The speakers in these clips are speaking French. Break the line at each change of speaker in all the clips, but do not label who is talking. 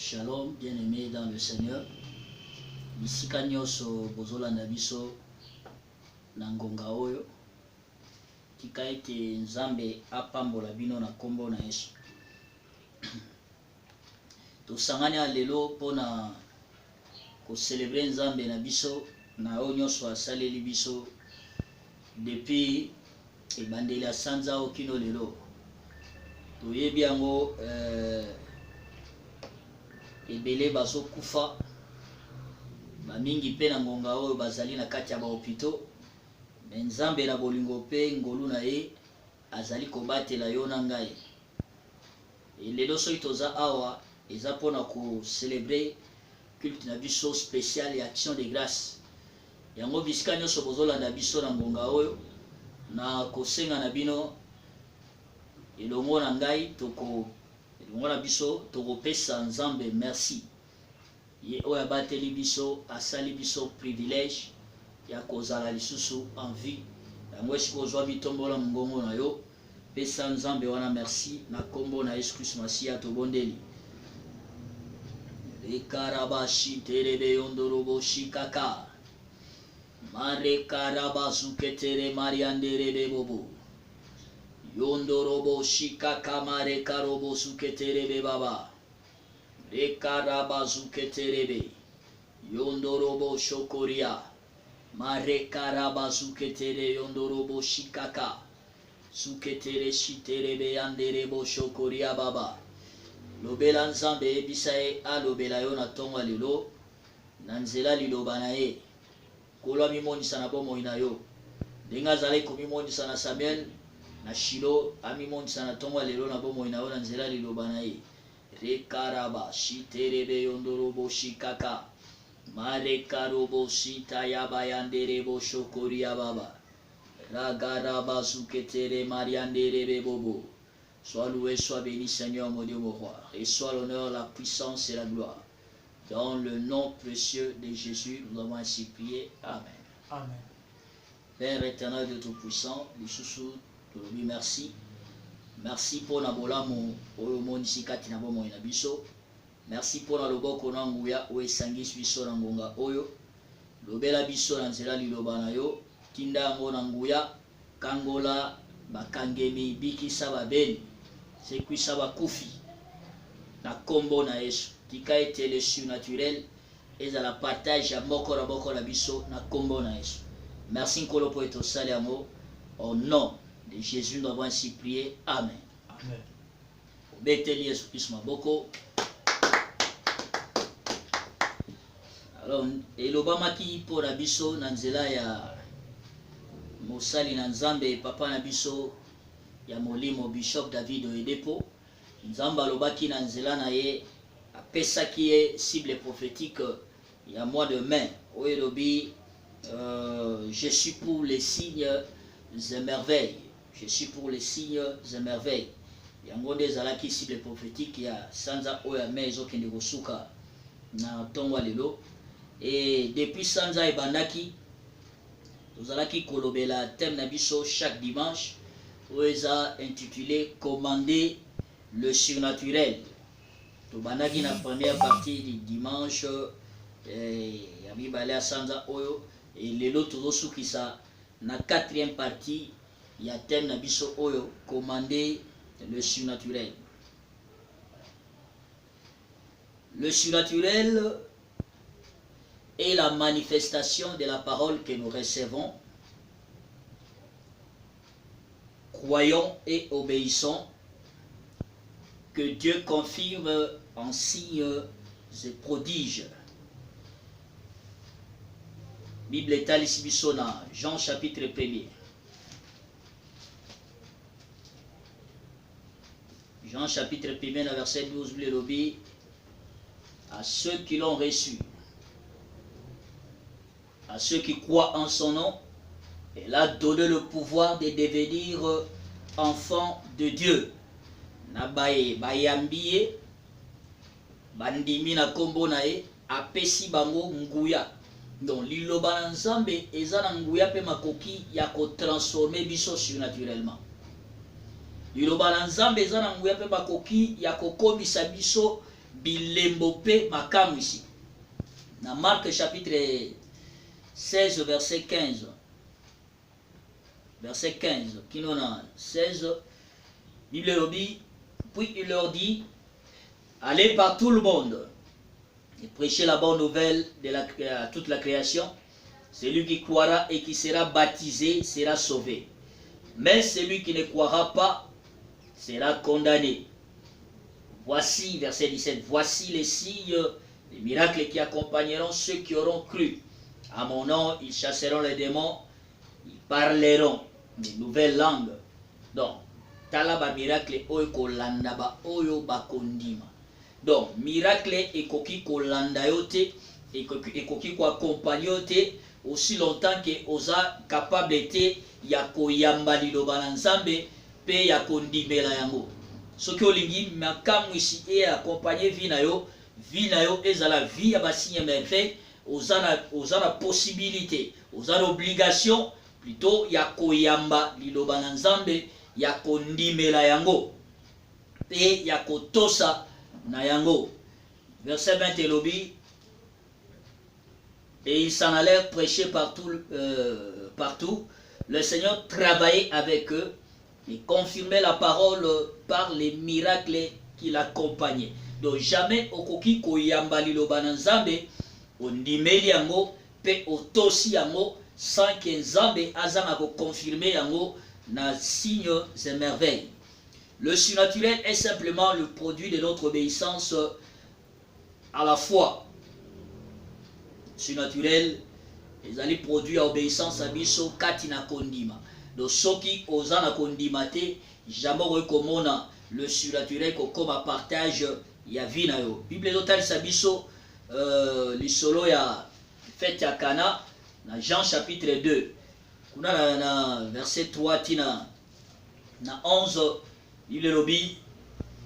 Shalom, bien-aimés dans le Seigneur. Bisika nyonso bozolanda biso na ngonga oyo. Tika ete Nzambe apambola bino na kombo na Yesu. Tosangani lelo pona ko célébrer Nzambe na biso na oyo nyonso asaleli biso depuis ebandeli ya sanza okino lelo. Toyebi yango ebele bazo kufa bamingi pe na ngonga oyo bazali na kati ya bahopito, me Nzambe na bolingo pe ngolu na ye azali kobatela yo na ngai. Lelo soki toza awa eza mpona ko célébrer culte na biso spécial ya action de grâce. Yango bisika nyonso bozolanda biso na ngonga oyo na kosenga na bino elongo na ngai elongo na biso tokopesa Nzambe merci. Ye oyo abateli biso asali biso privilège ya kozala lisusu en vie. Yango esika ozwa bitombola mongongo na yo pesa Nzambe wana merci na kombo na Yesu Kristo Masiya tobondeli. Rekarabashi terebe yondorobo shikaka mare karabasu ketere mariandere bobo yondorobo shikaka mare karobo suketerebe baba rekarabasu keterebe yondorobo shokoria mare karabasu ketere yondorobo shikaka suketere shiterebe yanderebo shokoria baba. Lobela Nzambe ebisa ye alobela yo na tonga lelo na nzela liloba na ye kolwa mimonisa na bomoi na yo ndenge azali komimonisa na Samuel na Shilo amimonisa na tonga lelo na bomoi na yo na nzela liloba na ye rekaraba shiterebe yondorobo shikaka mare karobo shita yaba yanderebo shokoria baba ragaraba suketere marianderebe bobo. Sois loué, sois béni Seigneur mon Dieu mon roi, et sois l'honneur, la puissance et la gloire. Dans le nom précieux de Jésus, nous avons ainsi prié. Amen.
Amen.
Père éternel de tout-puissant, Lisusu, te dis merci. Merci pour la bolamo, oyo monisi kati na bomo ina biso. Merci pour la loboko na nguya, oyo sangis biso na ngonga oyo. Lobela biso na nzela liloba na yo, tinda yango na nguya, kangola, bakangemi, bikisa babeni. C'est qui ça va koufi na kombo na Yesu tika ete le surnaturel et à la partage ya moko na biso na kombo na Yesu. Merci nkolo po eto sali amo au nom de Jésus nous avons ainsi prié. Amen.
Amen.
Beteli Yesu Kristo maboko. Alors elobamaki po na biso na nzela ya mosali na Nzambe papa na biso ya molimo Bishop David Oyedepo. Nzamba alobaki na nzela na ye apesaki ye cible prophétique ya mois de mai oyo elobi je suis pour les signes et merveilles. Je suis pour les signes et merveilles. Yango nde ezalaki cible prophétique ya sanza oyo ya mai ezokende kosuka na ntongo lelo. Et depuis sanza ebandaki tozalaki kolobela thème na biso chaque dimanche oeza intitulé Commander le surnaturel. Tobandaki na première partie du dimanche ya mibale ya sanza oyo et lelo tozosukisa na quatrième partie ya thème na biso oyo Commander le surnaturel. Le surnaturel est la manifestation de la parole que nous recevons, croyons et obéissons, que Dieu confirme en signes et prodiges. Bible etalisi biso na Jean chapitre 1er. Jean chapitre 1er na verset 12 lelobi à ceux qui l'ont reçu, à ceux qui croient en son nom, elle a donné le pouvoir de devenir enfant de Dieu. Nabaye bayambiye bandimi na kombo na ye apesi bango nguya. Donc liloba na Nzambe eza na nguya pe makoki ya ko transformer biso surnaturellement. Liloba na Nzambe eza na nguya pe makoki ya ko komisa biso bilembo pe makamu ici. Dans Marc chapitre 16 verset 15. Verset 15. Qui nous a 16. Bible dit, puis il leur dit, allez par tout le monde et prêchez la bonne nouvelle à toute la création. Celui qui croira et qui sera baptisé sera sauvé. Mais celui qui ne croira pas sera condamné. Voici, verset 17, voici les signes, les miracles qui accompagneront ceux qui auront cru. À mon nom, ils chasseront les démons, ils parleront de nouvelles langues. Donc, tala ba miracle oyo kolanda ba oyo bakondima. Donc, miracle ekoki kolanda yo te, ekoki ko accompagner te aussi longtemps que oza capable te ya koyamba liloba na Nzambe pe ya kondimela yango. Soki olingi makamu isi e accompagner vie na yo ezala vie ya basigne merveille, oza na possibilité, oza na obligation plutôt ya koyamba liloba na Nzambe, ya kondimela yango pe ya kotosa na yango. Verset 20 elobi, et ils s'en allèrent prêcher partout. Le Seigneur travaillait avec eux et confirmait la parole par les miracles qui l'accompagnaient. Donc jamais okoki koyamba liloba na Nzambe ondimeli yango pe otosi yango sans que Nzambe azanga ko confirmer yango na signes et merveilles. Le surnaturel est simplement le produit de notre obéissance à la foi. Surnaturel, les alliés produits à obéissance à biso katina kondima. Donc soki ozana kondima te, jamais rekomona le surnaturel comme un partage ya vie na yo. Bible total sa biso lisolo ya fête ya Cana na Jean chapitre 2. Kuna na verset 3 tina na 11. Il lobi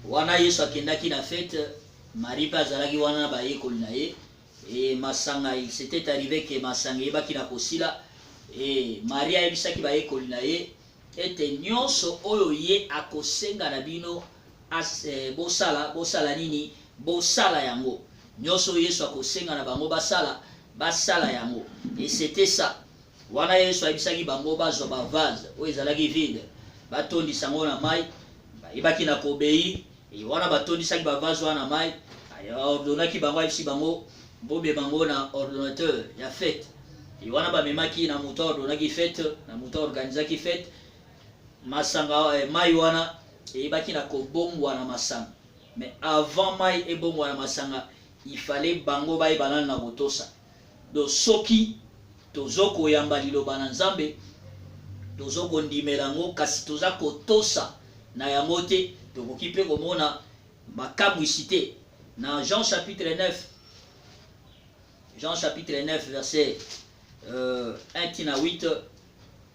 wana Yesu akendaki na fête, Marie pa azalaki wana ba yekoli na ye et masanga, il s'était arrivé que masanga ebaki na kosila et Maria ebisaki ba yekoli na ye ete nyonso oyo ye akosenga na bino bosala nini bosala yango. Nyonso Yesu akosenga na bango basala yango. Et c'était ça. Wana Yesu ebisaki bango bazwa ba vase oyo ezalaki vide, batondisa ngo na mai, ibaki na kobei e wana batondisaki bavazo wana mai ordonnaki bango ayebisi bango bobe bango na ordonnateur ya fête e wana bamemaki na moto ordonnaki fête na moto organisaki fête masanga mai wana eyebaki na kobongwa na masanga. Mais avant mai ebongwa na masanga il fallait bango bayebana na kotosa. Donc soki tozoko yamba liloba na Nzambe tozoko ndimela ngo kasi toza kotosa na yango te tokoki mpe komona makamu isi te. Na Jean chapitre 9 verset 1 tina 8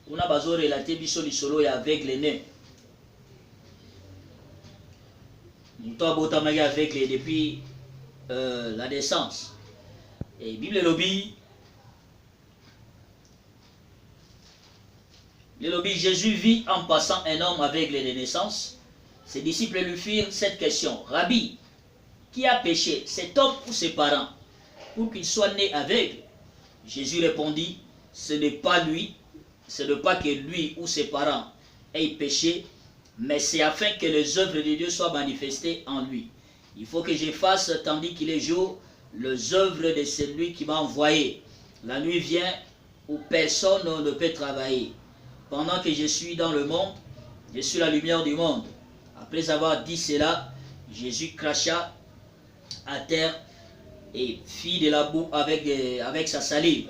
kuna bazo relate biso lisolo ya aveugle né. Moto abotamaki aveugle depuis la naissance. Et Bible lobi Jésus vit en passant un homme aveugle de naissance. Ses disciples lui firent cette question: Rabbi, qui a péché, cet homme ou ses parents, pour qu'il soit né aveugle? Jésus répondit: ce n'est pas lui, ce n'est pas que lui ou ses parents aient péché, mais c'est afin que les œuvres de Dieu soient manifestées en lui. Il faut que je fasse, tandis qu'il est jour, les œuvres de celui qui m'a envoyé. La nuit vient où personne ne peut travailler. Pendant que je suis dans le monde, je suis la lumière du monde. Après avoir dit cela, Jésus cracha à terre et fit de la boue avec sa salive.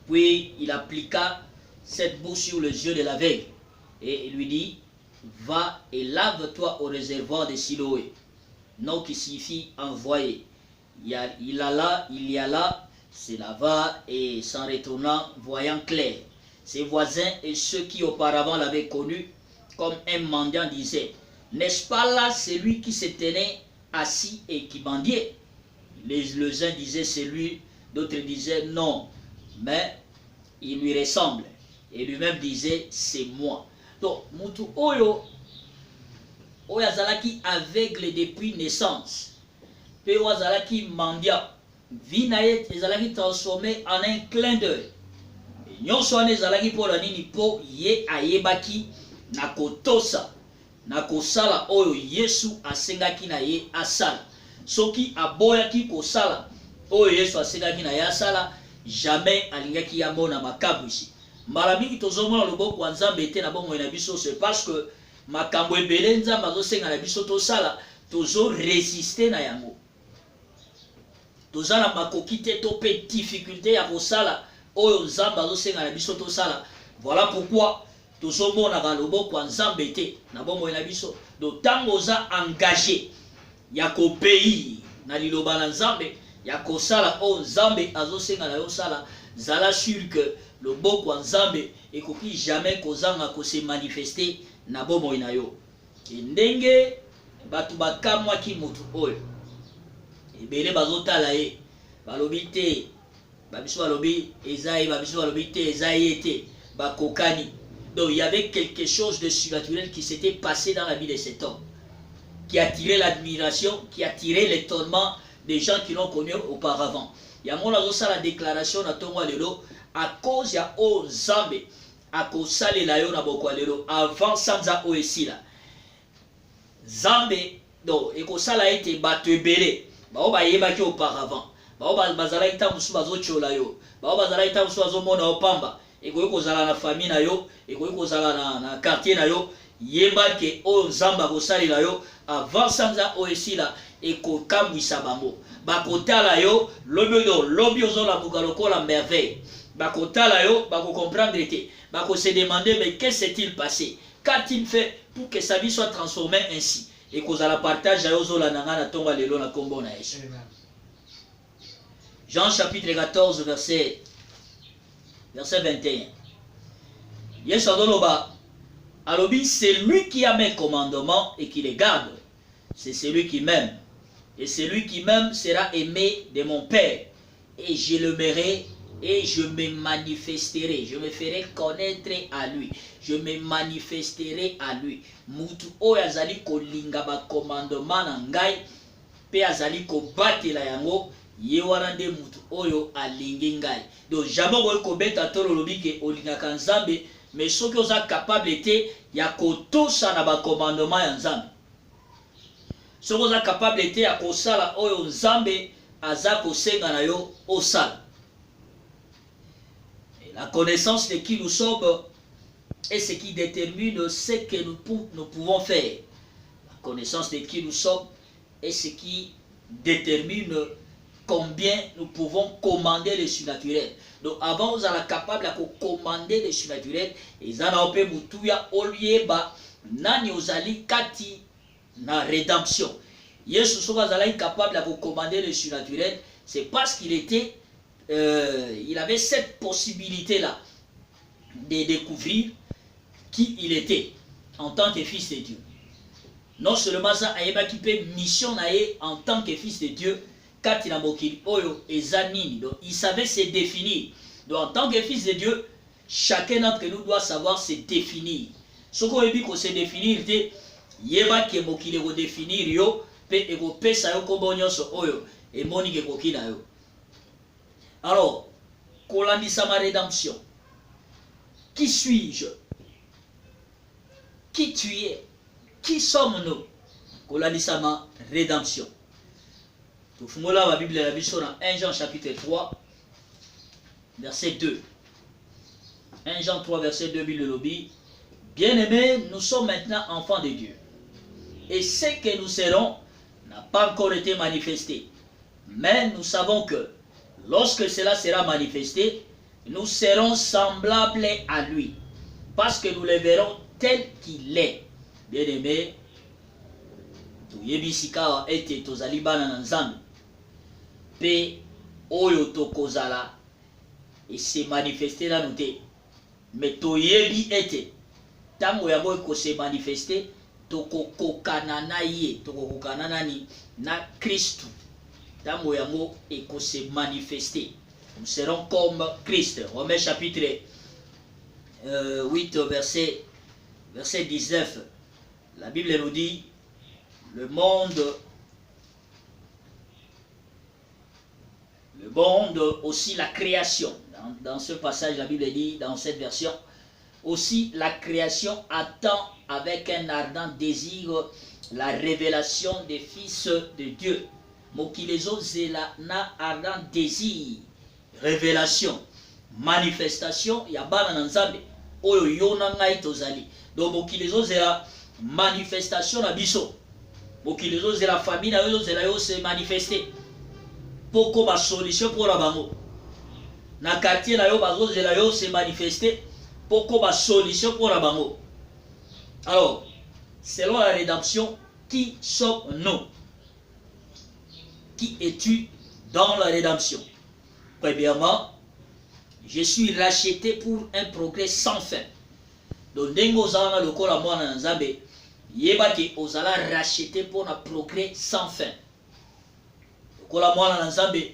Puis il appliqua cette boue sur les yeux de l'aveugle et il lui dit: va et lave-toi au réservoir de Siloé. Nom qui signifie envoyé. Il y alla, se lava et s'en retournant, voyant clair. Ses voisins et ceux qui auparavant l'avaient connu comme un mendiant disaient: n'est-ce pas là celui qui se tenait assis et qui mendiait? Les uns disaient c'est lui, d'autres disaient non, mais il lui ressemble. Et lui-même disait c'est moi. Donc, mutu oyo azalaki aveugle depuis naissance. pe wazalaki mandia vie na ye ezalaki transformé en un clin d'œil nyonso wana ezalaki mpo na nini mpo ye ayebaki na kotosa na kosala oyo Yesu asengaki na ye asala soki aboyaki kosala oyo Yesu asengaki na ye asala jamais alingaki ya mona makambo ici mbala mingi tozomona loboko wa Nzambe ete na bongo na biso c'est parce que makambo ebele Nzambe azosenga na biso tosala tozo résister na yango tozala makoki te to pe difficulté ya kosala oyo Nzambe azosenga na biso tosala voilà pourquoi tozomona ka loboko wa Nzambe te na bongo na biso do tango oza engagé ya kopei na liloba na Nzambe ya kosala oyo Nzambe azosenga na yo sala zala sûr que loboko wa Nzambe ekoki jamais kozanga ko se manifester na bomoi na yo ndenge batu bakamwaki mutu oyo ebele bazotala ye balobi te babiso balobi ezaye babiso balobi te ezaye te bakokani. Donc il y avait quelque chose de surnaturel qui s'était passé dans la vie de cet homme qui a attiré l'admiration, qui a attiré l'étonnement des gens qui l'ont connu auparavant. Il y a mon la déclaration na tongo lelo à cause ya o Nzambe akosale la yo na boko lelo avant sanza o esila Nzambe donc ekosala ete bato ebele bao bayebaki auparavant bao bazala ita musu bazochola yo bao bazala ita musu bazomona opamba ekoki kozala na famille na yo ekoki kozala na quartier na yo yeba ke o Nzambe akosalela yo avant sanza o esila ekokambwisa bango bakotala yo lobi ozolamuka lokola merveille bakotala yo bakocomprendre te bakose demander mais qu'est-ce s'est-il passé qu'a-t-il fait pour que sa vie soit transformée ainsi et kozala partage ya ozolanda nga na tongo lelo na kombo na Yesu. Jean chapitre 14 verset 21. Yesu adoloba alobi c'est lui qui a mes commandements et qui les garde, c'est celui qui m'aime. Et celui qui m'aime sera aimé de mon Père. Et je l'aimerai et je me manifesterai. Je me ferai connaître à lui. Je me manifesterai à lui. Mutu oyo azali kolinga ba commandement na ngai pe azali ko batela yango ye wana nde mutu oyo alingi ngai. Donc jamais oyo kobeta tolo lobike olingaka Nzambe mais soki oza capable te ya kotosa na ba commandement ya Nzambe. Soki oza capable te ya kosala oyo Nzambe aza kosenga na yo osala. La connaissance de qui nous sommes est ce qui détermine ce que nous pouvons faire. La connaissance de qui nous sommes est ce qui détermine combien nous pouvons commander le surnaturel. Donc avant vous êtes capable de commander le surnaturel et ça n'a pas mutuya olieba nani ozali kati na rédemption. Yesu soka zala capable de commander le surnaturel, c'est parce qu'il était il avait cette possibilité-là de découvrir qui il était en tant que fils de Dieu. Non seulement ça, mission en tant que fils de Dieu, donc il savait se définir. Donc en tant que fils de Dieu, chacun d'entre nous doit savoir se définir. Ce qu'on veut dire qu'on se définir, c'est yeba ke mokile ko définir yo pe eko pesa yo kombo nyonso oyo et monique kokina yo. Alors, kolandisa ma rédemption. Qui suis-je? Qui tu es? Qui sommes-nous? Kolandisa ma rédemption. Tufungola la Bible la biso dans 1 Jean chapitre 3 verset 2. 1 Jean 3 verset 2 Bible lobby. Bien-aimés, nous sommes maintenant enfants de Dieu. Et ce que nous serons n'a pas encore été manifesté. Mais nous savons que lorsque cela sera manifesté, nous serons semblables à lui, parce que nous le verrons tel qu'il est. Bien-aimé, tuyebisika ete tozali bana na Nzambe, pe oyo tokozala et se manifester na nous. Mais toyebi ete tango yango ko se manifester tokokokana na ye, tokokokana nani na Christ. Tango yango eko se manifester. Nous serons comme Christ. Romains chapitre 8 verset 19. La Bible nous dit le monde le monde, aussi la création. Dans ce passage, la Bible dit, dans cette version, aussi la création attend avec un ardent désir la révélation des fils de Dieu. Mokilezo zela na ardent désir, révélation, manifestation, ya bana na nzambe, oyo yona ngai tozali. Donc mokilezo zela manifestation na biso. Mokilezo zela famille na yo zela yo se manifester. Poko ba solution pour la bango. Na quartier na yo bazo zela yo se manifester. Poko ba solution pour la bango. Alors, selon la rédemption, qui sommes-nous? Qui es-tu dans la rédemption? Premièrement, je suis racheté pour un progrès sans fin. Donc, dengo zana loko la mwana nzambe, yeba ke ozala racheté pour un progrès sans fin. Loko la mwana nzambe,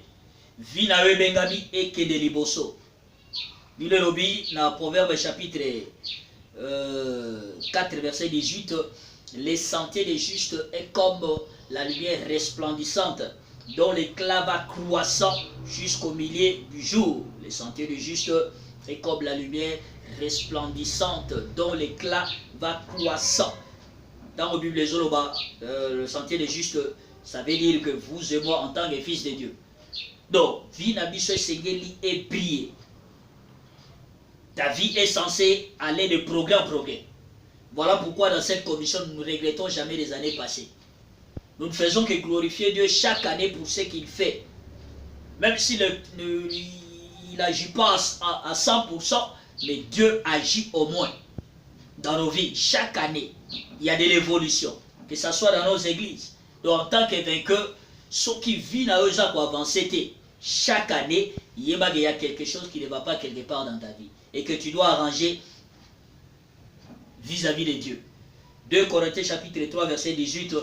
vi na we bengami eke de liboso. Bile lobi na Proverbe chapitre 4 verset 18, les sentiers des justes est comme la lumière resplendissante dont l'éclat va croissant jusqu'au milieu du jour. Les sentiers des justes est comme la lumière resplendissante dont l'éclat va croissant. Dans la Bible, le sentier des justes, ça veut dire que vous et moi en tant que fils de Dieu. Donc, vie n'abisse segeli et briller. Ta vie est censée aller de progrès en progrès. Voilà pourquoi dans cette commission, nous ne regrettons jamais les années passées. Nous ne faisons que glorifier Dieu chaque année pour ce qu'il fait. Même s'il n'agit pas à 100%, mais Dieu agit au moins dans nos vies. Chaque année, il y a de l'évolution. Que ce soit dans nos églises. Donc en tant que vainqueur, ceux qui vivent dans eux pour avancer, chaque année, il y a quelque chose qui ne va pas quelque part dans ta vie. Et que tu dois arranger vis-à-vis de Dieu. 2 Corinthiens chapitre 3 verset 18.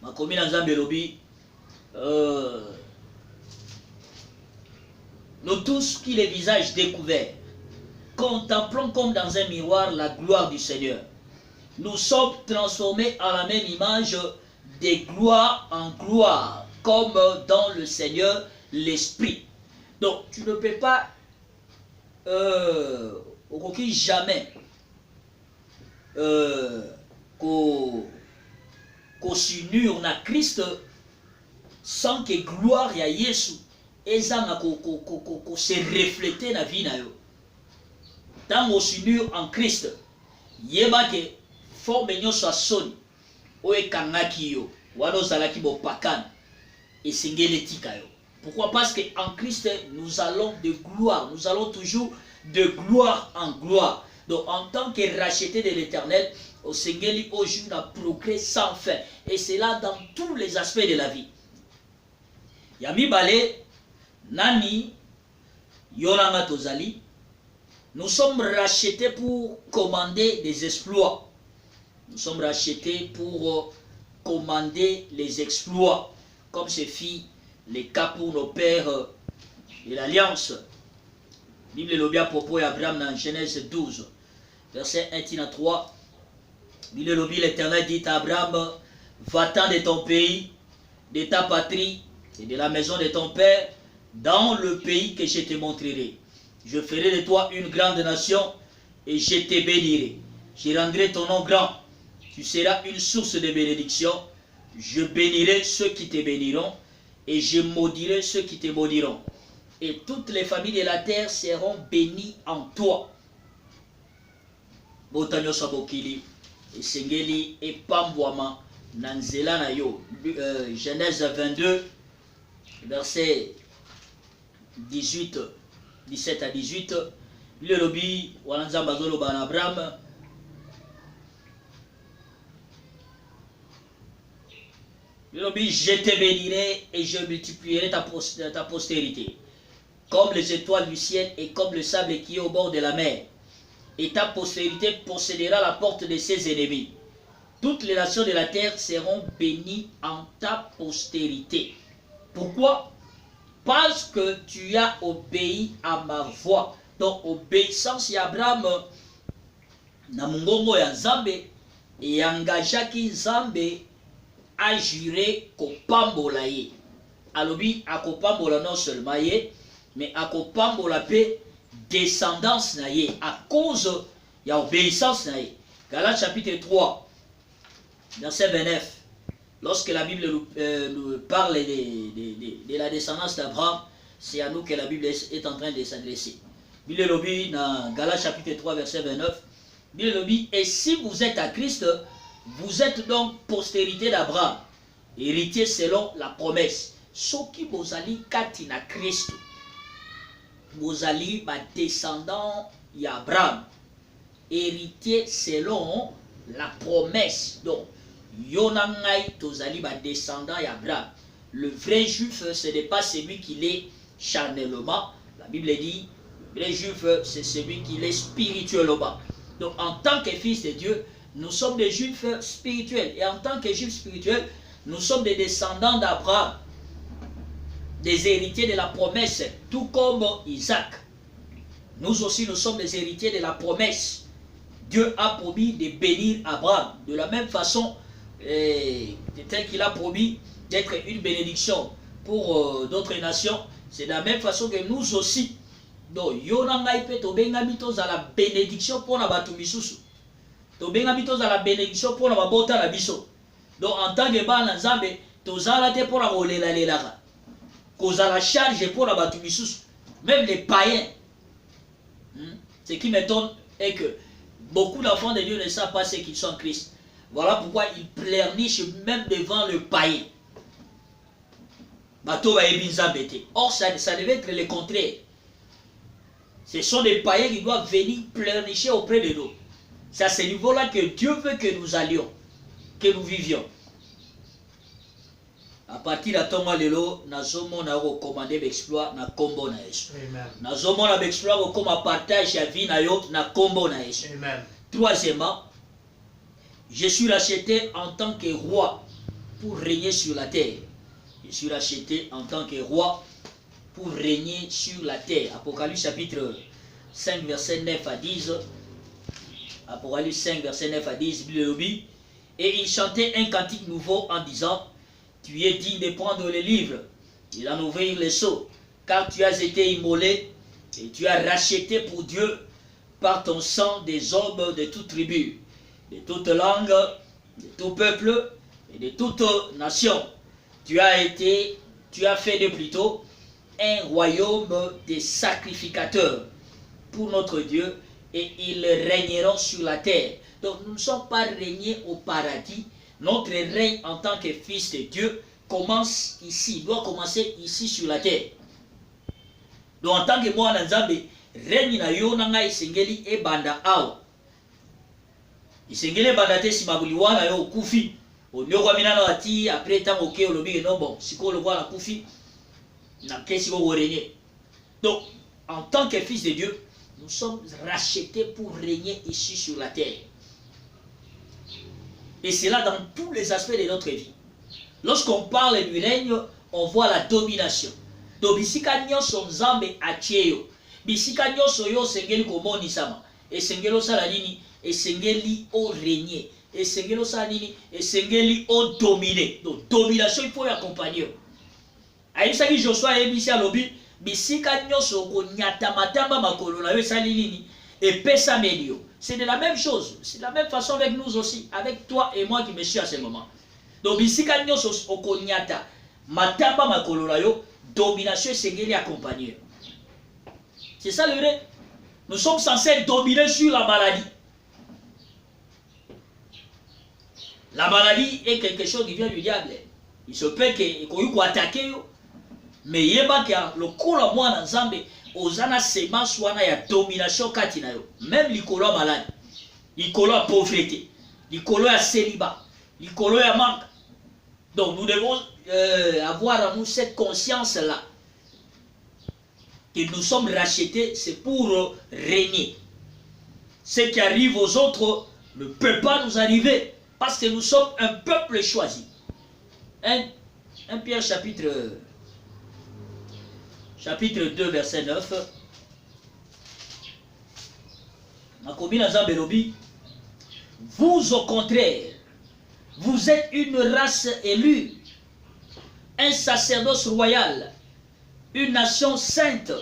Ma commune en Zambelobi. Nous tous qui les visages découverts, contemplons comme dans un miroir la gloire du Seigneur. Nous sommes transformés à la même image de gloire en gloire, comme dans le Seigneur l'Esprit. Donc tu ne peux pas jamais s'unir na Christ sans que gloire ya Yesu ezanga se refléter na vie na yo. Tant on s'unir en Christ, yeba ke forme nyonso asoni o ekangaki yo wana ozalaki bopakana esengeli etika yo. Pourquoi? Parce qu'en Christ, nous allons de gloire. Nous allons toujours de gloire en gloire. Donc, en tant que racheté de l'Éternel, au Sengeli, au jour d'un progrès sans fin. Et c'est là dans tous les aspects de la vie. Yami Bale, Nani, Yonanga Tozali, nous sommes rachetés pour commander des exploits. Nous sommes rachetés pour commander les exploits. Comme ces filles, les cas pour nos pères de l'Alliance. Bible lobia propos Abraham dans Genèse 12, verset 1 à 3. Bible lobia l'Éternel dit à Abraham, va-t'en de ton pays, de ta patrie et de la maison de ton père, dans le pays que je te montrerai. Je ferai de toi une grande nation et je te bénirai. Je rendrai ton nom grand. Tu seras une source de bénédiction. Je bénirai ceux qui te béniront et je maudirai ceux qui te maudiront. Et toutes les familles de la terre seront bénies en toi. Botanyo sabokili, esengeli et pambwama nanzela na yo. Genèse 22, verset 18, 17 à 18. Le lobby, wananzamba zolo ban Abraham. Je te bénirai et je multiplierai ta postérité, comme les étoiles du ciel et comme le sable qui est au bord de la mer. Et ta postérité possédera la porte de ses ennemis. Toutes les nations de la terre seront bénies en ta postérité. Pourquoi? Parce que tu as obéi à ma voix. Donc, obéissance à Abraham, na mungongo ya Nzambe, et engageaki Nzambe a juré kopambola ye, alobi akopambola non seulement ye, mais akopambola pe descendance na ye à cause ya obéissance na ye. Galates chapitre 3 verset 29. Lorsque la Bible nous parle de la descendance d'Abraham, c'est à nous que la Bible est en train de s'adresser. Bible lobi dans Galates chapitre 3 verset 29. Bible lobi, et si vous êtes à Christ, vous êtes donc postérité d'Abraham, héritier selon la promesse. Soki bozali kati na Christ, bozali ba descendant d'Abraham, héritier selon la promesse. Donc Yonangai tozali ba descendant d'Abraham. Le vrai juif, ce n'est pas celui qui l'est charnellement. La Bible dit, le vrai juif, c'est celui qui l'est spirituellement. Donc en tant que fils de Dieu, nous sommes des juifs spirituels. Et en tant que juifs spirituels, nous sommes des descendants d'Abraham, des héritiers de la promesse, tout comme Isaac. Nous aussi, nous sommes des héritiers de la promesse. Dieu a promis de bénir Abraham. De la même façon, tel qu'il a promis d'être une bénédiction pour d'autres nations, c'est de la même façon que nous aussi. Donc, Yonangai pe tobengami tozala bénédiction pour la batu misusu. Tobengami tozala bénédiction pour la babota la biso. Donc, en tant que bana nzambe, tozala te pour la rolela lelara. Kozala charge pour la batu misusu. Même les païens. Ce qui m'étonne est que beaucoup d'enfants de Dieu ne savent pas ce qu'ils sont en Christ. Voilà pourquoi ils pleurnichent même devant le païen. Or, ça devait être le contraire. Ce sont des païens qui doivent venir pleurnicher auprès de nous. C'est à ce niveau-là que Dieu veut que nous allions, que nous vivions. À partir de Tonga Lelo, nous avons recommandé l'exploit na combo na Yesu. Nous avons l'exploit comme partage la vie na combo na Yesu. Troisièmement, je suis racheté en tant que roi pour régner sur la terre. Je suis racheté en tant que roi pour régner sur la terre. Apocalypse chapitre 5 verset 9 à 10. Apocalypse 5 verset 9 à 10. Et il chantait un cantique nouveau en disant, tu es digne de prendre le livre et d'en ouvrir les sceaux, car tu as été immolé et tu as racheté pour Dieu par ton sang des hommes de toute tribu, de toute langue, de tout peuple et de toute nation. Tu as fait de plutôt un royaume des sacrificateurs pour notre Dieu, et ils régneront sur la terre. Donc nous ne sommes pas régnés au paradis. Notre règne en tant que fils de Dieu commence ici, doit commencer ici sur la terre. Donc en tant que moi Nzambe, règne na yo nanga isengeli e banda awa. Isengeli banda te simabuli wana yo kufi. Onyoko minana wati après tant OK olobi non bon, siko le voilà kufi. Na kesi ko régner. Donc en tant que fils de Dieu, nous sommes rachetés pour régner ici sur la terre. Et c'est là dans tous les aspects de notre vie. Lorsqu'on parle du règne, on voit la domination. Donc, bisika nyonso nzambe atieyo. Bisika nyonso yo sengeli komoni sama. Et sengelo sala nini? Et sengeli o régner. Et sengelo sala nini? Et sengeli o dominer. Donc, domination, il faut y accompagner. Aïsaki Joshua et Bisia Lobi, bisika nyonso ko nyata matamba makolo na yo sali nini? Et pesa melio. C'est de la même chose. C'est de la même façon avec nous aussi. Avec toi et moi qui me suis à ce moment. Donc, bisika nyonso okonyata matamba makolo na yo, domination sengeli accompagner. C'est ça le vrai. Nous sommes censés dominer sur la maladie. La maladie est quelque chose qui vient du diable. Il se peut qu'il y ait attaqué. Mais il y a le coup à moi dans Zambé. Ozana semence wana ya domination katina yo. Même likolo malade, likolo ya pauvreté, likolo ya célibat, likolo ya manque. Donc nous devons avoir en nous cette conscience là que nous sommes rachetés, c'est pour régner. Ce qui arrive aux autres ne peut pas nous arriver parce que nous sommes un peuple choisi. 1 Pierre chapitre 2 verset 9. Vous au contraire, vous êtes une race élue, un sacerdoce royal, une nation sainte,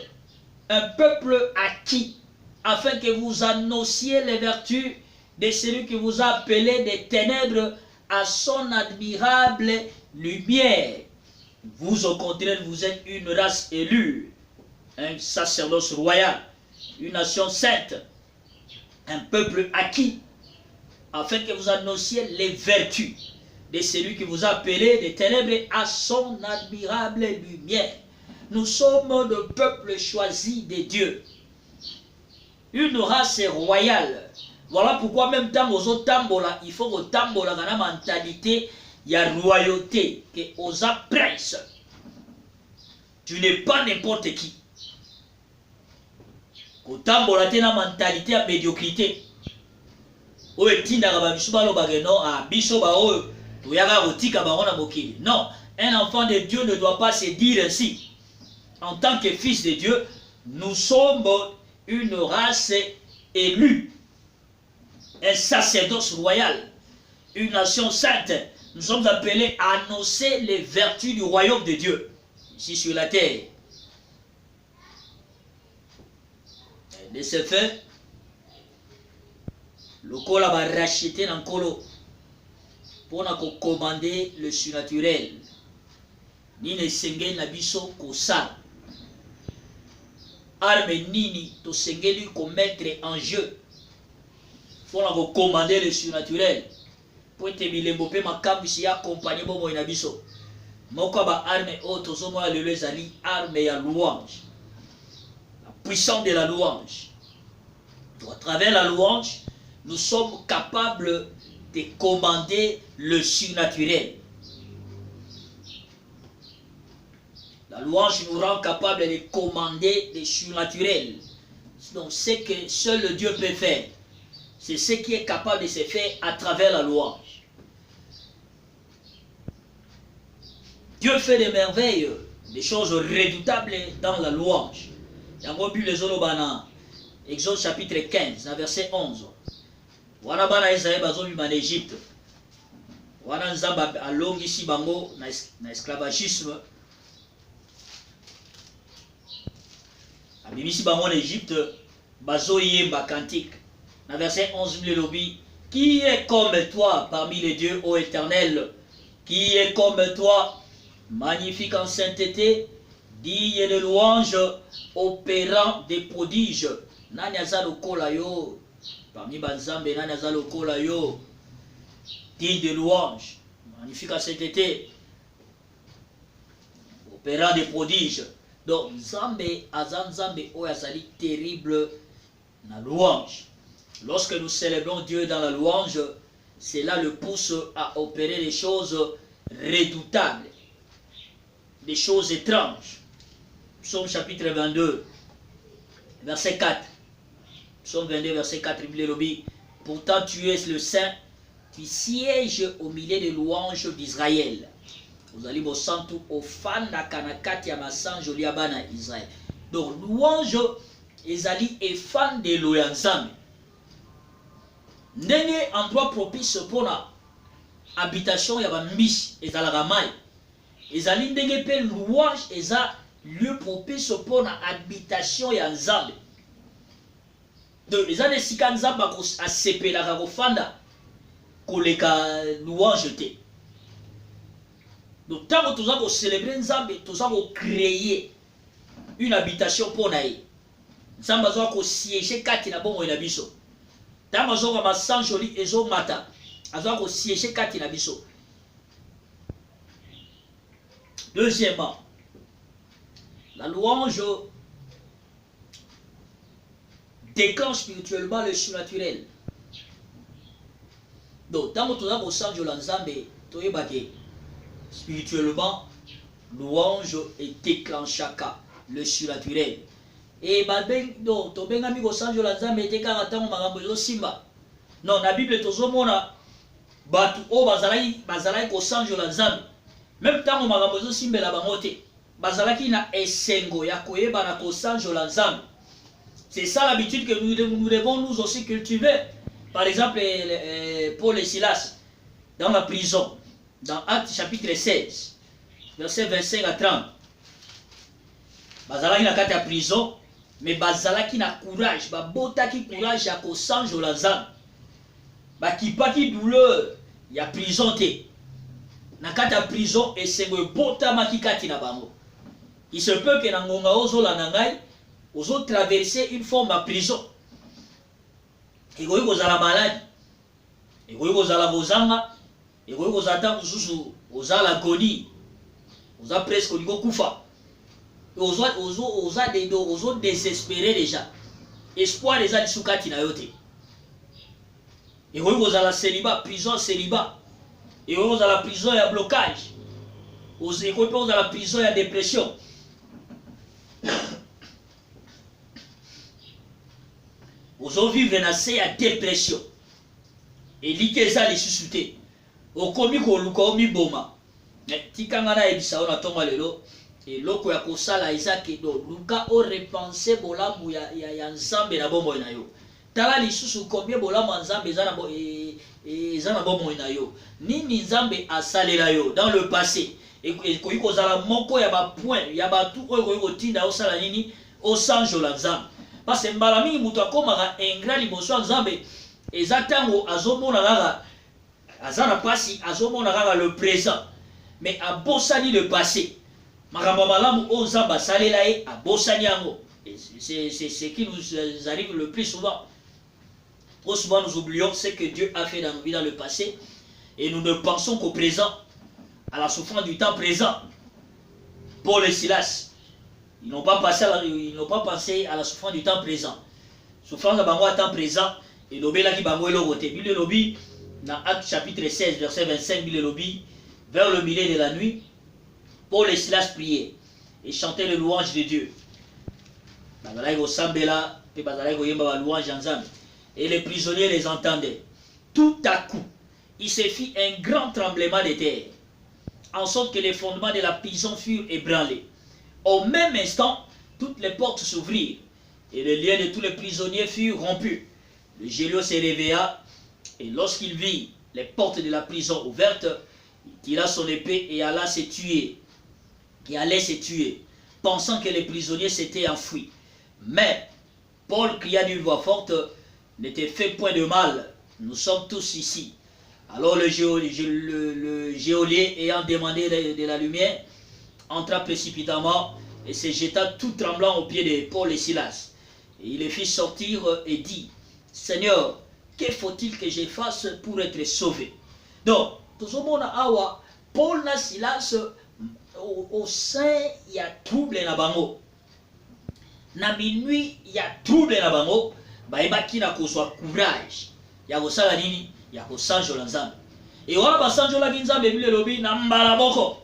un peuple acquis, afin que vous annonciez les vertus de celui qui vous a appelé des ténèbres à son admirable lumière. Vous, au contraire, vous êtes une race élue, un sacerdoce royal, une nation sainte, un peuple acquis, afin que vous annonciez les vertus de celui qui vous a appelé des ténèbres à son admirable lumière. Nous sommes le peuple choisi de Dieu, une race royale. Voilà pourquoi même temps aux tambola, il faut que tambola dans la mentalité, il y a royauté, que aux prince. Tu n'es pas n'importe qui. Au tambola, tu as une mentalité à médiocrité. Non, un enfant de Dieu ne doit pas se dire ainsi. En tant que fils de Dieu, nous sommes une race élue, un sacerdoce royal, une nation sainte. Nous sommes appelés à annoncer les vertus du royaume de Dieu, ici sur la terre. De ce fait, le col a racheté dans le colo pour commander le surnaturel. Ni ne sengeli na biso kosala. Arme nini to sengeli commettre en jeu pour commander le surnaturel. Pour te milembo pe makambi si accompagner bomo na biso. Moko ba arme auto zomo ya lelo ezali arme ya louange. La puissance de la louange. À travers la louange, nous sommes capables de commander le surnaturel. La louange nous rend capables de commander le surnaturel. Donc, ce que seul Dieu peut faire, c'est ce qui est capable de se faire à travers la louange. Dieu fait des merveilles, des choses redoutables dans la louange. Il y a les Olobana, Exode chapitre 15, verset 11. Wana bana Israël bazomi en Égypte. Wana nzamba alongi si bango na esclavagisme. Abimisi bango en Égypte, bazoyemba cantique. Na verset 11 lobby, qui est comme toi parmi les dieux, ô Éternel? Qui est comme toi, magnifique en sainteté, digne de louange, opérant des prodiges? Nani aza lokola yo? Parmi Banzambe, nani aza lokola yo? Digne de louange, magnifique en sainteté, opérant des prodiges. Donc, Nzambe aza Nzambe o yazali terrible na louange. Lorsque nous célébrons Dieu dans la louange, cela le pousse à opérer des choses redoutables, des choses étranges. Psaume chapitre 22, verset 4. Psaume 22, verset 4, pourtant tu es le Saint, tu sièges au milieu des louanges d'Israël. Vous allez au centre au fan na kanakati ya masanjo liabana Israël. Donc louange ezali et fan de loyanzame. Ndenge endroit propice pour la habitation ya bambisi ezalaka mai. Ezali ndenge pe louange eza lieu propice pour la habitation ya nzambe. Donc eza de sika nzambe asepelaka kofanda koleka louange te. Donc, tant que nous avons célébré Nzambe, nous avons créé une habitation pour nous. Nzambe a siégé kati na bongo na biso. Tant que nous avons sanjoli ezo mata, nous avons siégé kati na biso. Deuxièmement, la louange déclenche spirituellement le surnaturel. Donc, tant que nous avons sanjoli Nzambe, tu es baké. Spirituellement, louange et déclenchaka le surnaturel. Et donc to benga mi ko sanjo la nzambe te kaka tango makambo ezo simba. Non, na Bible tozomona batu o bazalaki ko sanjo la nzambe. Même tango makambo ezo simbela bango te, bazalaki na esengo ya koyeba na ko sanjo la nzambe. C'est ça l'habitude que nous devons nous aussi cultiver. Par exemple, Paul et Silas dans la prison. Dans Actes chapitre 16, verset 25 à 30. Bazalaki na kati ya prison, mais bazalaki na courage, babotaki courage ya kosanjola Nzambe. Bakipaki douleur ya prison te. Na kati ya prison esengo ebotamaki kati na bango. Il se peut que na ngonga ozolanda ngai, ozo traverser une forme de prison. Ekoki kozala maladi, ekoki kozala bozanga, ekoki kozala ntango mosusu ozala agoni, oza presque olingo kufa. Ozo désespéré déjà. Espoir eza lisusu kati na yo te. Ekoki kozala célibat, prison célibat. Ekoki kozala prison ya blocage. Ekoki mpe kozala prison ya dépression. Ozo vivre na se ya dépression. Elike eza lisusu te. Okomi koluka omiboma. Tikanga na ebisa ona tonga lelo. Eloko ya kosala eza ke do luka o repenser bolamu ya Nzambe na bomoi na yo. Tala lisusu combien bolamu ya Nzambe eza na bomoi na yo. Nini Nzambe asalela yo dans le passé. Ekoki kozala moko ya ba point ya batu oyo ekoki kotinda osala nini osanjola Nzambe. Parce que mbala mingi mutu akomaka ingrat liboso ya Nzambe eza ntango azomona kaka aza na pasi azomona kaka le présent mais abosani le passé. Makambo malamu oyo Nzambe asalela ye abosani yango. C'est ce qui nous arrive le plus souvent. Trop souvent nous oublions ce que Dieu a fait dans nos vies dans le passé et nous ne pensons qu'au présent, à la souffrance du temps présent. Paul et Silas, ils n'ont pas pensé à la souffrance du temps présent. Souffrance de bango à temps présent et l'obéla qui bango elogote. Bible lobi dans Actes chapitre 16 verset 25 Bible lobi vers le milieu de la nuit, Paul et Silas priaient et chantaient les louanges de Dieu. Et les prisonniers les entendaient. Tout à coup, il se fit un grand tremblement de terre, en sorte que les fondements de la prison furent ébranlés. Au même instant, toutes les portes s'ouvrirent, et les liens de tous les prisonniers furent rompus. Le geôlier se réveilla, et lorsqu'il vit les portes de la prison ouvertes, il tira son épée et allait se tuer, pensant que les prisonniers s'étaient enfuis. Mais Paul cria d'une voix forte, « Ne te fais point de mal, nous sommes tous ici. » Alors le geôlier, ayant demandé de la lumière, entra précipitamment et se jeta tout tremblant aux pieds de Paul et Silas. Et il les fit sortir et dit, « Seigneur, que faut-il que je fasse pour être sauvé? » Donc, tout ce monde awa, Paul et Silas, au sein, il y a trouble na bango. Na minuit, il y a trouble na bango. Baibaki na kozwa courage. Ya kosala nini? Ya kosanjola Nzambe. Et wana basanjola Nzambe Bible lobi na mbala moko.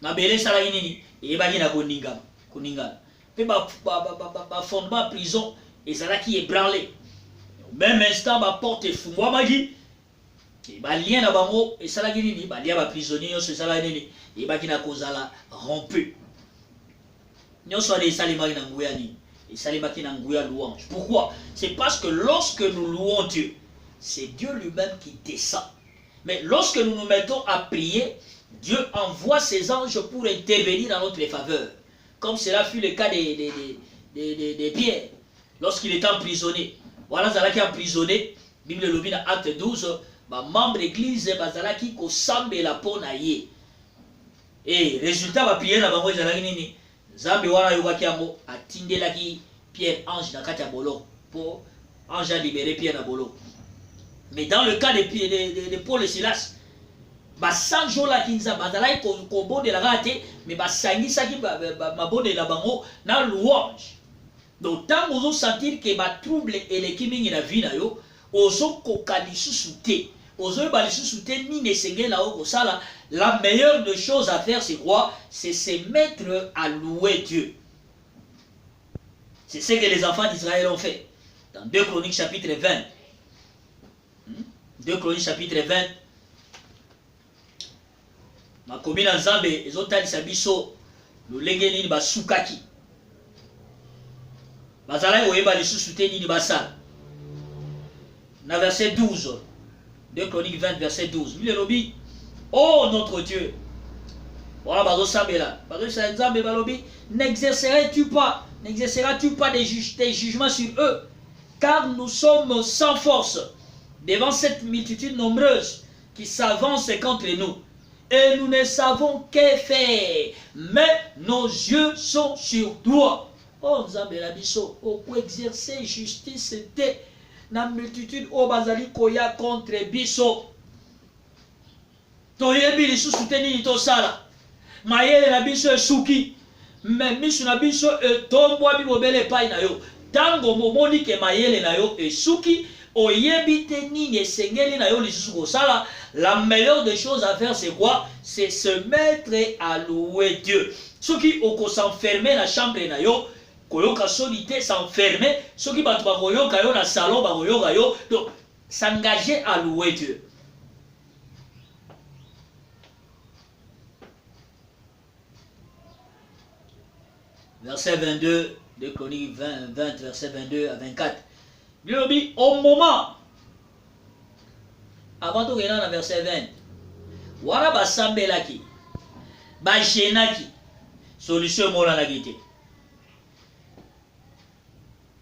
Na bele sala nini? Ebaki na koningana. Pe ba fondement prison ezalaki ébranlé. Au même instant ba porte efungwamaki. Et ba lien na bango esalaki nini? Ba lien ba prisonnier nyonso esala nini? Ebaki na kozala rompu. Nyonso ale esalemaki na nguya nini? Esalemaki na nguya louange. Pourquoi? C'est parce que lorsque nous louons Dieu, c'est Dieu lui-même qui descend. Mais lorsque nous nous mettons à prier, Dieu envoie ses anges pour intervenir dans notre faveur. Comme cela fut le cas de Pierre, lorsqu'il était emprisonné. Voilà, Zalaki emprisonné, Bible le dit dans Acte 12, membre d'église, Zalaki ko sambe la ponaye. Et résultat, va prier la bango Zalaki nini. Zambe wana yokaki yango atindelaki Pierre ange na kati ya boloko pour ange a libéré Pierre na boloko. Mais dans le cas de Paul et Silas, basanjola kinza bazalaki kobondelaka te, mais basangisaki mabondela bango na louange. Donc tant ozo sentir que ba trouble eleki mingi na vie na yo, ozo koka lisusu te. Ozo ba lisusu te ni nesengela o kosala. La meilleure des choses à faire, c'est quoi? C'est se mettre à louer Dieu. C'est ce que les enfants d'Israël ont fait. Dans 2 Chroniques chapitre 20. 2 Chroniques chapitre 20. Makomi na Nzambe ezotalisa biso lolenge nini basukaki. Bazalaki koyeba lisusu te nini basala. Na verset 12. 2 Chroniques 20 verset 12. Lui le lobi, oh notre Dieu, Voilà, bazo sabela. Parce que ça nzambe balobi, n'exerceras-tu pas des jugements sur eux, car nous sommes sans force devant cette multitude nombreuse qui s'avance contre nous. Et nous ne savons que faire, mais nos yeux sont sur toi. Oh, Nzambe la biso, pour exercer justice, c'était la multitude au bazali koya contre biso. Toyebi lisu souteni ni tosala. Mayele na biso esuki. Mais misu na biso etombwa bibobele pai na yo. Tango momoni ke mayele na yo esuki, oyebi te nini esengeli na yo lisusu kosala. La meilleure des choses à faire, c'est quoi? C'est se mettre à louer Dieu. Ceux qui ont s'enfermer dans la chambre na yo, koyoka solité, s'enfermer. Ceux qui battent koyoka yo na salon, koyoka yo, donc s'engager à louer Dieu. Verset 22 de Chroniques 20, verset 22 à 24. Bilobi, au moment, avant tout dans le verset 20, wana basambelaki, bajenaki, solution mona na gite.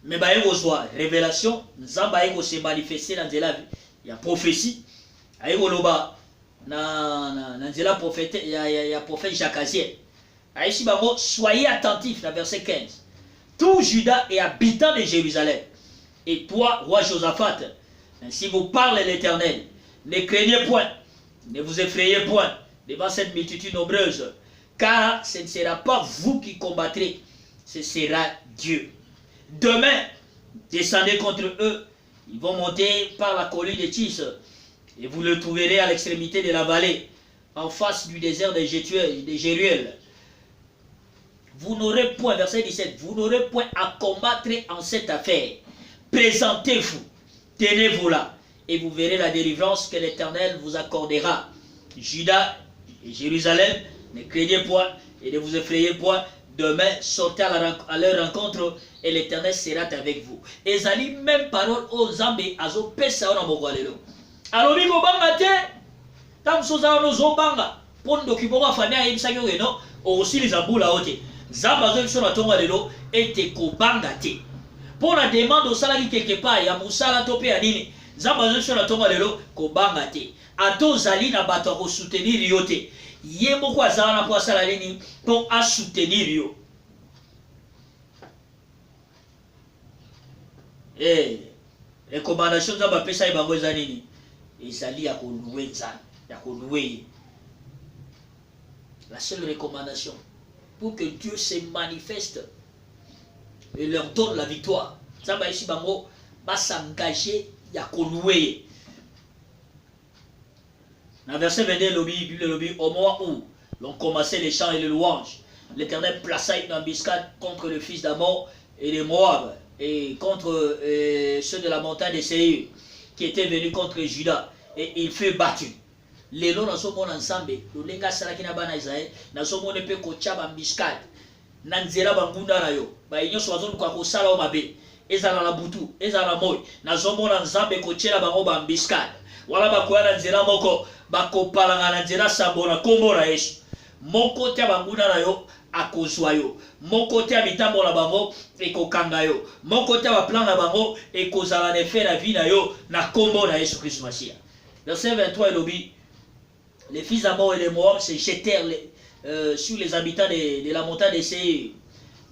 Mais baye kozwa révélation, nzamba aye se manifester dans nzela ya prophétie, aye koloba na nzela prophète ya prophète Jacques. Aïe bango, soyez attentifs, dans verset 15. Tout Juda et habitant de Jérusalem, et toi, roi Josaphat, ainsi vous parle l'Éternel, ne craignez point, ne vous effrayez point devant cette multitude nombreuse, car ce ne sera pas vous qui combattrez, ce sera Dieu. Demain, descendez contre eux, ils vont monter par la colline de Tis, et vous le trouverez à l'extrémité de la vallée, en face du désert de Jéruel. Vous n'aurez point, verset 17, vous n'aurez point à combattre en cette affaire. Présentez-vous, tenez-vous là, et vous verrez la délivrance que l'Éternel vous accordera. Juda et Jérusalem, ne craignez point et ne vous effrayez point. Demain, sortez à leur rencontre et l'Éternel sera avec vous. Ezali même parole aux Zambé, azo pesa ona mogwalelo. Alors, bigo banga te, tam soza ono zobanga, pondo kiboma famia yebisaki ngeno, aussi les abula ote. Zamba zo biso na tonga lelo ete kobanga te. Pour la demande au salari quelque part ya musala to pe ya nini. Zamba zo biso na tonga lelo kobanga te. Ato zali na bato ko soutenir yo te. Ye moko azala na po salari ni pour a soutenir yo. Recommandation zamba pesa e bango za nini. Ezali ya ko louer nzambe, ya ko louer. La seule recommandation pour que Dieu se manifeste et leur donne la victoire. Ça va ici bango va s'engager ya kolouer. Dans verset 22 lobby au moment où l'on commençait les chants et les louanges, l'Éternel plaça une embuscade contre le fils d'Amon et de Moab et contre ceux de la montagne de Séir qui étaient venus contre Juda et il fut battu. Lelo nazomona nzambe lolenga salaki na bana Israël nazomona pe ko tchaba embuscade na nzela bangunda na yo ba nyonso bazoluka ko sala o mabe ezala na butu ezala moy nazomona nzambe ko tchela bango ba embuscade wala bakoya na nzela moko bakopalanga na nzela sambona kombo na Yesu moko te bangunda na yo akozwa yo moko te bitambo na bango ekokanga yo moko te ba plan na bango ekozala ne faire la vie na yo na kombo na Yesu Christ Masia. Verset 23 elobi les fils d'Amon et de Moab se jetèrent sur les habitants de la montagne de Séir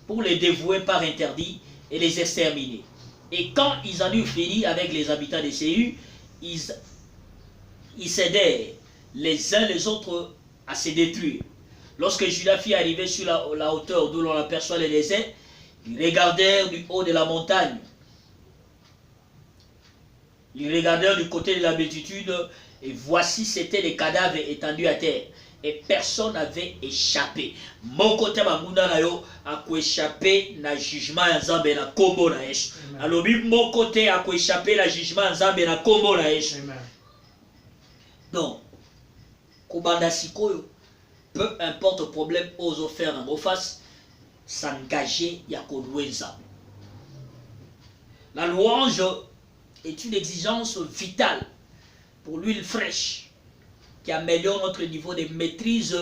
pour les dévouer par interdit et les exterminer. Et quand ils en eurent fini avec les habitants de Séir, ils s'aidèrent les uns les autres à se détruire. Lorsque Juda fit arriver sur la hauteur d'où l'on aperçoit le désert, ils regardèrent du haut de la montagne. Ils regardèrent du côté de la multitude et voici c'était les cadavres étendus à terre et personne n'avait échappé. Mon côté bangunda na yo a échappé na jugement ya Nzambe na kombo na Yesu. Alors mon côté a échappé la jugement ya Nzambe na kombo na Yesu. Donc kobanda sikoyo peu importe le problème aux offerts en face s'engager ya kolouer Nzambe. La louange est une exigence vitale pour l'huile fraîche qui améliore notre niveau de maîtrise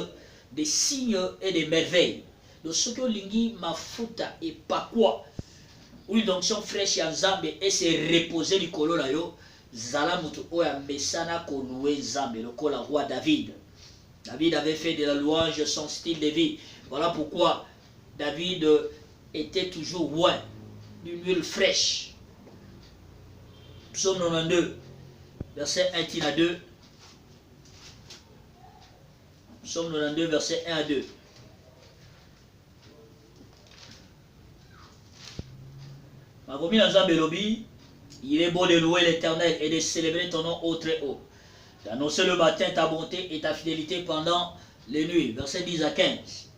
des signes et des merveilles. Donc ce que lingi mafuta et pas quoi, ou l'onction fraîche en Nzambe et se reposer du kolo na yo, zala mutu oya mesana ko louer Nzambe, le kolo roi David. David avait fait de la louange son style de vie. Voilà pourquoi David était toujours loin d'une huile fraîche. Psaume 92, verset 1 à 2. Psaume 92, verset 1 à 2. Il est beau de louer l'Éternel et de célébrer ton nom au très haut. D'annoncer le matin ta bonté et ta fidélité pendant les nuits. Verset 10 à 15.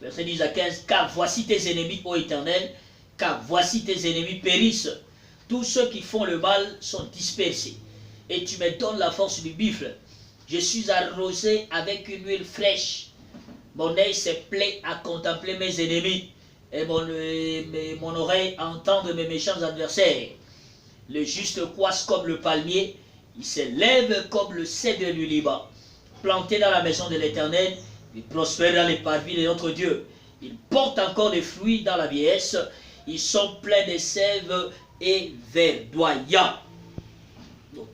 Verset 10 à 15. Car voici tes ennemis, ô Éternel, car voici tes ennemis périssent. Tous ceux qui font le mal sont dispersés. Et tu me donnes la force du buffle. Je suis arrosé avec une huile fraîche. Mon œil se plaît à contempler mes ennemis. Et mon oreille à entendre mes méchants adversaires. Le juste croisse comme le palmier. Il s'élève comme le cèdre du Liban. Planté dans la maison de l'Éternel, il prospère dans les parvis de notre Dieu. Il porte encore des fruits dans la vieillesse. Ils sont pleins de sève et verdoyants.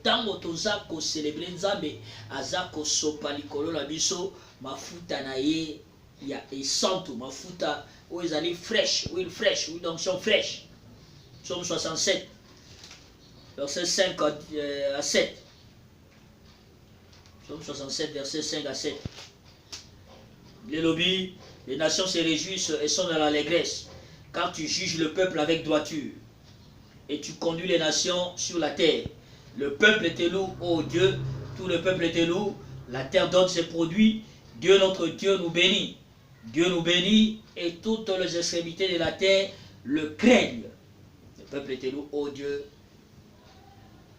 Tango toza ko célébrer Nzambe aza ko sopa likolo la biso mafuta na ye ya esantu mafuta o ezali fraîche, huile d'onction fraîche. Psaume 67 verset 5 à 7. Psaume 67 verset 5 à 7. Les lobbies, les nations se réjouissent et sont dans l'allégresse car tu juges le peuple avec droiture et tu conduis les nations sur la terre. Le peuple te loue, ô Dieu, tout le peuple te loue, la terre donne ses produits, Dieu notre Dieu nous bénit. Dieu nous bénit et toutes les extrémités de la terre le craignent. Le peuple te loue, ô Dieu,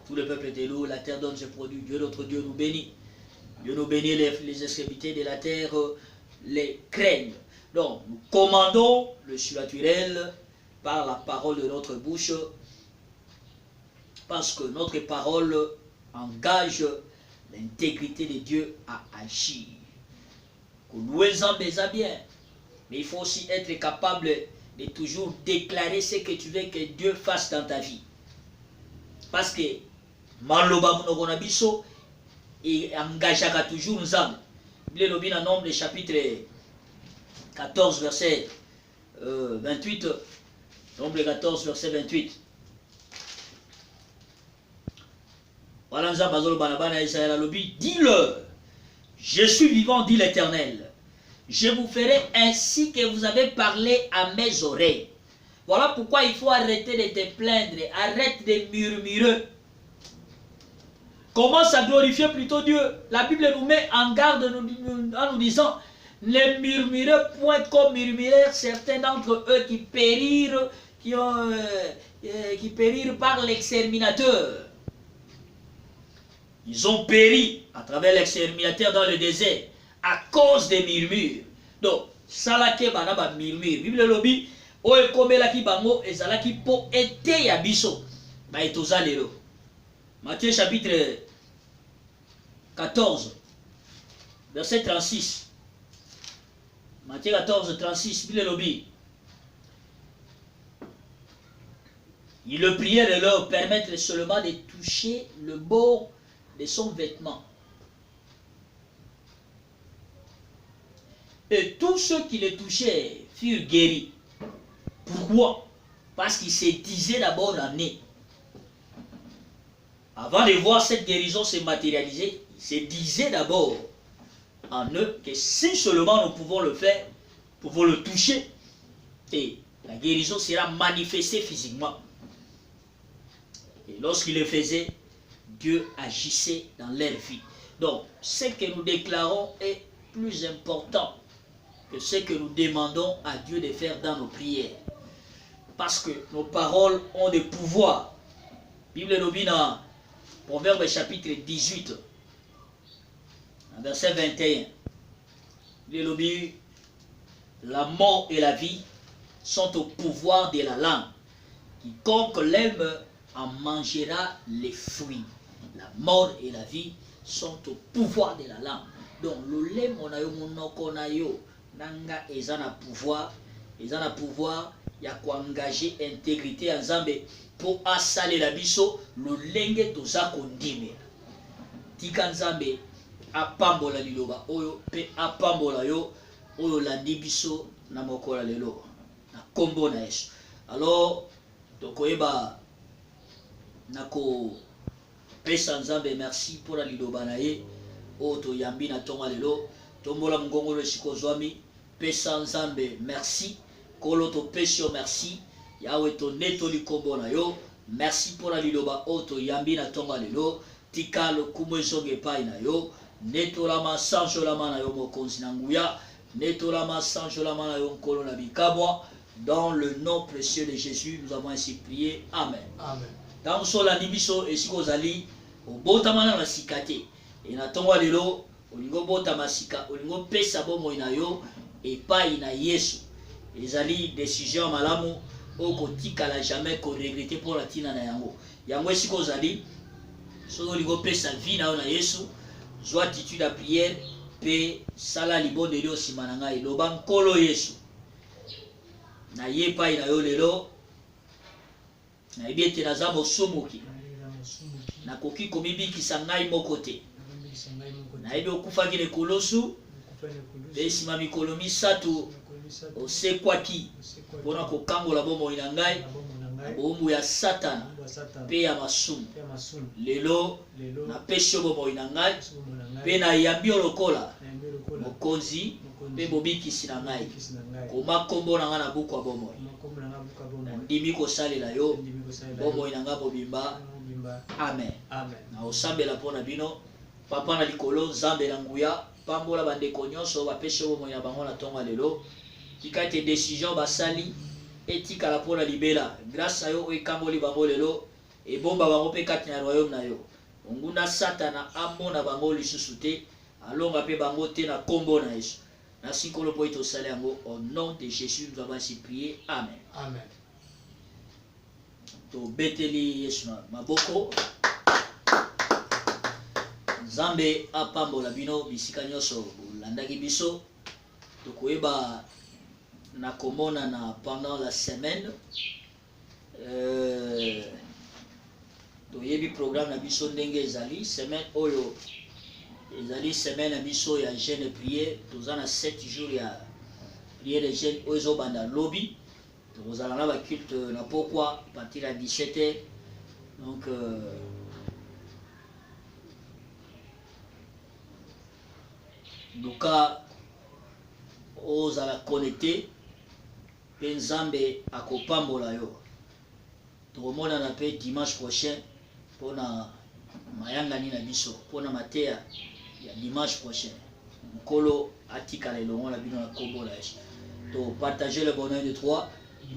tout le peuple te loue, la terre donne ses produits, Dieu notre Dieu nous bénit. Dieu nous bénit, les extrémités de la terre les craignent. Donc, nous commandons le surnaturel par la parole de notre bouche, parce que notre parole engage l'intégrité de Dieu à agir. Louez-en bien, mais il faut aussi être capable de toujours déclarer ce que tu veux que Dieu fasse dans ta vie. Parce que Maloba Munogona Biso engagera toujours Nzambe. Le lobby dans Nombre, chapitre 14, verset 28. Nombre 14, verset 28. Voilà Nzambe Azolo Banabana Isaïa Lobi. Dis-le, je suis vivant, dit l'Éternel. Je vous ferai ainsi que vous avez parlé à mes oreilles. Voilà pourquoi il faut arrêter de te plaindre, arrête de murmurer. Commence à glorifier plutôt Dieu. La Bible nous met en garde en nous disant, ne murmurez point comme murmurèrent certains d'entre eux qui périrent, qui périrent par l'exterminateur. Ils ont péri à travers l'exterminateur dans le désert à cause des murmures. Donc, salake banaba murmure. Bible lobby, o ekomela ki bango ezalaki po ete ya biso. Ba etoza lelo. Matthieu chapitre 14, verset 36. Matthieu 14, 36, Bible lobby. Il le priait de leur permettre seulement de toucher le bord de son vêtement. Et tous ceux qui le touchaient furent guéris. Pourquoi? Parce qu'ils se disaient d'abord en eux. Avant de voir cette guérison se matérialiser, ils se disaient d'abord en eux que si seulement nous pouvons le faire, nous pouvons le toucher, et la guérison sera manifestée physiquement. Et lorsqu'ils le faisaient, Dieu agissait dans leur vie. Donc, ce que nous déclarons est plus important que ce que nous demandons à Dieu de faire dans nos prières. Parce que nos paroles ont des pouvoirs. Bible nous dit dans Proverbe chapitre 18, verset 21. Bible nous dit, la mort et la vie sont au pouvoir de la langue. Quiconque l'aime en mangera les fruits. La mort et la vie sont au pouvoir de la langue. Donc lolemo na yo monoko na yo nanga eza na pouvoir ya koengager intégrité ya Nzambe po asalela biso lolenge toza kondimela. Tika Nzambe apambola liloba oyo pe apambola yo oyo landi biso na mokola lelo na kombo na Yesu. Alors tokoyeba nako pesa Nzambe merci pour la liloba na ye oyo toyambi na tonga lelo. Tombola mongongolo esiko zwami pesa Nzambe merci kolo to pesio merci yawe to neto likombo na yo. Merci pour la liloba oyo toyambi na tonga lelo. Tika lokumu ezonge epai na yo. Netolama sanjolama na yo mokonzi na nguya. Netolama sanjolama na yo nkolo na bikamwa. Dans le nom précieux de Jésus, nous avons ainsi prié. Amen.
Amen.
Dans son lanibiso esiko zali obotama na sikate. Et na tonga lelo olingo botama sika olingo pesa bomo na yo epai na Yesu. Ezali décision malamu okotika la jamais ko regretter pour la tina na yango. Yango esiko zali so olingo pesa vie na yo na Yesu. Zwa attitude à prière pe sala libonde leo simana ngai loba nkolo Yesu na yepa ina yo lelo na ebete na za mosomoki na koki komibikisa ngai moko te na ebi okufaki na ekolosu pe nsima mikolo misatu osekwaki mpona kokangola bomoi na ngai bombu ya Satana pe ya masumu. Lelo napesi yo bomoi na ngai pe nayambi yo lokola mokonzi pe bobikisi na ngai koma kombo na ngai na buku ya bomoi. Ndimi kosalela yo bomoi na ngai bobimba. Amen. Na osambela mpona bino papa na likolo Nzambe na nguya pambola bandeko nyonso bapesi yo bomoi na bango na tonga lelo. Tika ete décision basali etika la pona libela grâce à yo ekamboli bango lelo ebomba bango pe kati na royaume na yo. Nguna Satana amona bango lisusu te alonga pe bango te na kombo na Yesu. Merci kolo po ito sale yango au nom de Jésus nous avons ainsi prié. Amen.
Amen.
To beteli Yesu na maboko. Nzambe apambola bino bisika nyonso landaki biso tokoyeba na komona na pendant la semaine toyebi programme na biso ndenge ezali semaine oyo ezali semaine na biso ya jeûne et prière toza na 7 jours ya prière et jeûne oyo ezobanda lobi tokozala na baculte na pokwa à partir ya 17h donc luka ozala connecté pe Nzambe akopambola yo. Tokomonana pe dimanche prochain pona mayangani na biso pona mateya ya dimanche prochain. Nkolo atikala elongo na bino na kombo na Yesu. To partager le bonheur de toi.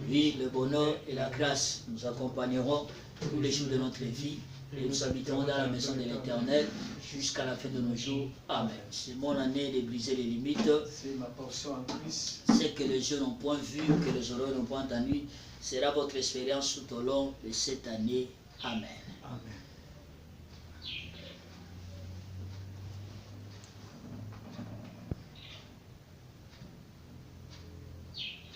Oui, le bonheur et la grâce nous accompagneront tous les jours de notre vie et nous habiterons dans la maison de l'Éternel jusqu'à la fin de nos jours. Amen. C'est mon année de briser les limites.
C'est ma portion en Christ.
C'est que les yeux n'ont point vu, que les oreilles n'ont point entendu, sera votre expérience tout au long de cette année. Amen.
Amen.